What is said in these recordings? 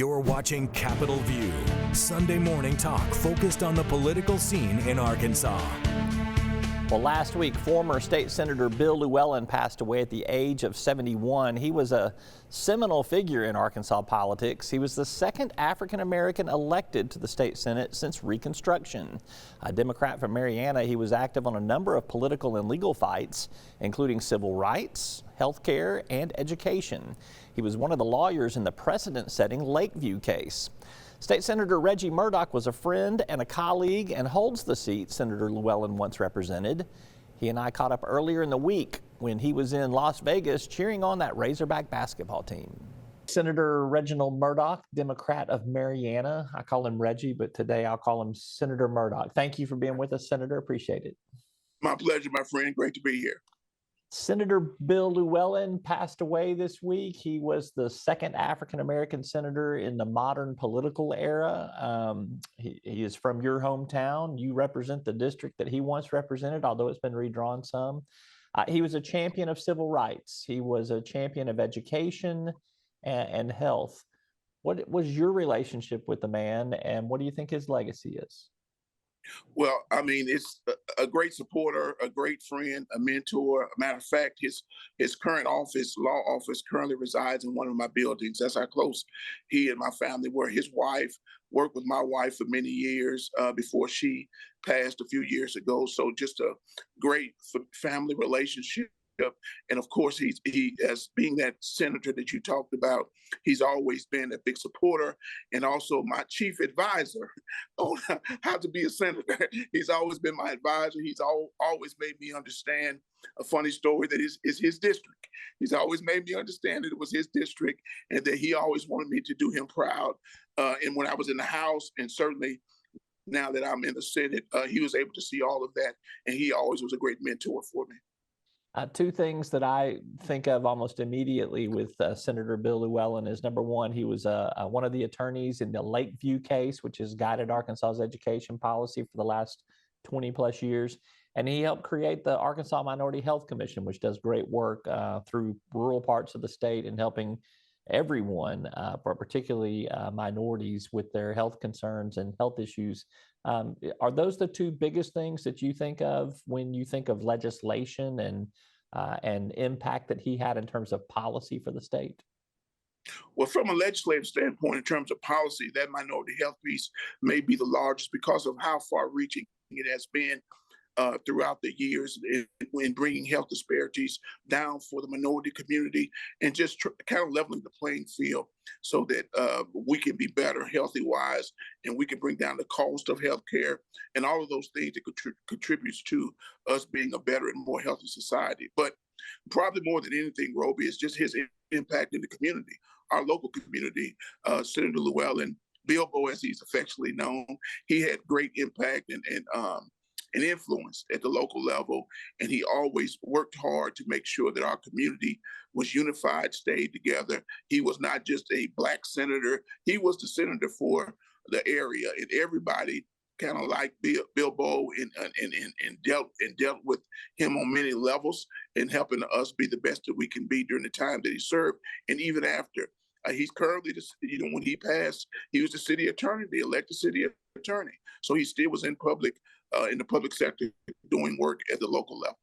You're watching Capitol View, Sunday morning talk focused on the political scene in Arkansas. Well, last week, former State Senator Bill Lewellen passed away at the age of 71. He was a seminal figure in Arkansas politics. He was the second African-American elected to the state Senate since Reconstruction. A Democrat from Marianna, he was active on a number of political and legal fights, including civil rights, health care, and education. He was one of the lawyers in the precedent-setting Lakeview case. State Senator Reginald Murdock was a friend and a colleague and holds the seat Senator Lewellen once represented. He and I caught up earlier in the week when he was in Las Vegas cheering on that Razorback basketball team. Senator Reginald Murdock, Democrat of Marianna. I call him Reggie, but today I'll call him Senator Murdock. Thank you for being with us, Senator. Appreciate it. My pleasure, my friend. Great to be here. Senator Bill Lewellen passed away this week. He was the second African-American senator in the modern political era. He is from your hometown. You represent the district that he once represented, although it's been redrawn some. He was a champion of civil rights. He was a champion of education and health. What was your relationship with the man, and what do you think his legacy is? Well, I mean, it's a great supporter, a great friend, a mentor. A matter of fact, his current office, law office, currently resides in one of my buildings. That's how close he and my family were. His wife worked with my wife for many years before she passed a few years ago. So just a great family relationship. And of course, he as being that senator that you talked about, he's always been a big supporter and also my chief advisor on how to be a senator. He's always been my advisor. He's always made me understand a funny story that is his district. He's always made me understand that it was his district and that he always wanted me to do him proud. And when I was in the House, and certainly now that I'm in the Senate, he was able to see all of that. And he always was a great mentor for me. Two things that I think of almost immediately with Senator Bill Lewellen is, number one, he was one of the attorneys in the Lakeview case, which has guided Arkansas's education policy for the last 20 plus years. And he helped create the Arkansas Minority Health Commission, which does great work through rural parts of the state and helping everyone, but particularly minorities with their health concerns and health issues. Are those the two biggest things that you think of when you think of legislation and impact that he had in terms of policy for the state? Well, from a legislative standpoint, in terms of policy, that minority health piece may be the largest because of how far-reaching it has been throughout the years in bringing health disparities down for the minority community and just kind of leveling the playing field so that we can be better healthy-wise and we can bring down the cost of healthcare and all of those things that contributes to us being a better and more healthy society. But probably more than anything, Roby, is just his impact in the community, our local community. Senator Lewellen, Bilbo, as he's affectionately known, he had great impact and influence at the local level. And he always worked hard to make sure that our community was unified, stayed together. He was not just a Black senator. He was the senator for the area, and everybody kind of like Bilbo and dealt with him on many levels and helping us be the best that we can be during the time that he served. And even after, he's currently, when he passed, he was the city attorney, the elected city attorney. So he still was in the public sector doing work at the local level.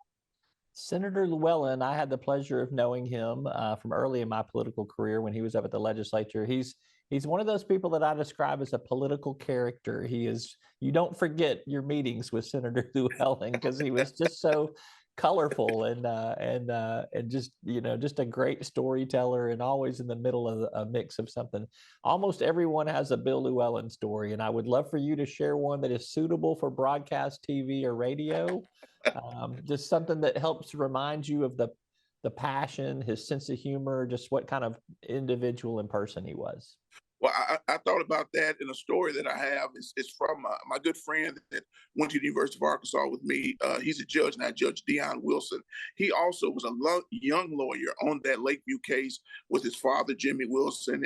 Senator Lewellen, I had the pleasure of knowing him from early in my political career when he was up at the legislature. He's one of those people that I describe as a political character. You don't forget your meetings with Senator Lewellen because he was just so colorful and just a great storyteller and always in the middle of a mix of something. Almost everyone has a Bill Lewellen story, and I would love for you to share one that is suitable for broadcast TV or radio. Just something that helps remind you of the passion, his sense of humor, just what kind of individual and person he was. Well, I thought about that in a story that I have. It's from my good friend that went to the University of Arkansas with me. He's a judge now, Judge Dion Wilson. He also was a young lawyer on that Lakeview case with his father, Jimmy Wilson,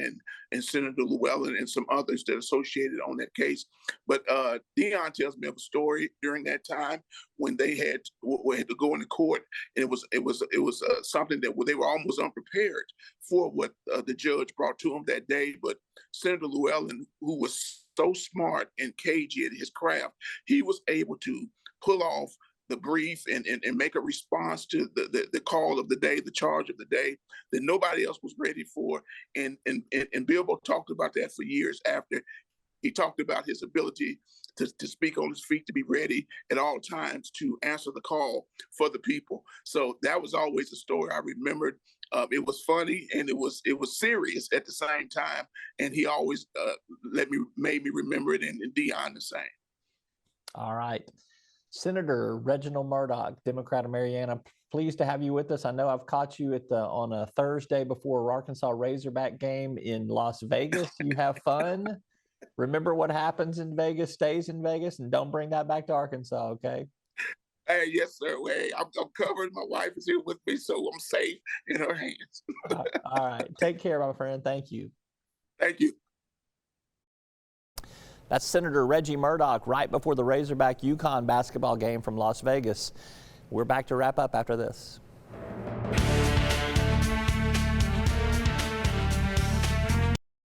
and Senator Lewellen and some others that associated on that case. But Dion tells me of a story during that time when they had to go into court, and it was something that they were almost unprepared for what the judge brought to them that day. But Senator Lewellen, who was so smart and cagey at his craft, he was able to pull off the brief and make a response to the call of the day, the charge of the day that nobody else was ready for. And Bilbo talked about that for years after. He talked about his ability to speak on his feet, to be ready at all times to answer the call for the people. So that was always a story I remembered. It was funny and it was serious at the same time. And he always made me remember it, and Dion the same. All right. Senator Reginald Murdock, Democrat of Marianna, pleased to have you with us. I know I've caught you on a Thursday before a Arkansas Razorback game in Las Vegas. You have fun. Remember what happens in Vegas stays in Vegas, and don't bring that back to Arkansas, okay? Hey, yes, sir. Hey, I'm covered. My wife is here with me, so I'm safe in her hands. All right. Take care, my friend. Thank you. Thank you. That's Senator Reggie Murdock right before the Razorback UConn basketball game from Las Vegas. We're back to wrap up after this.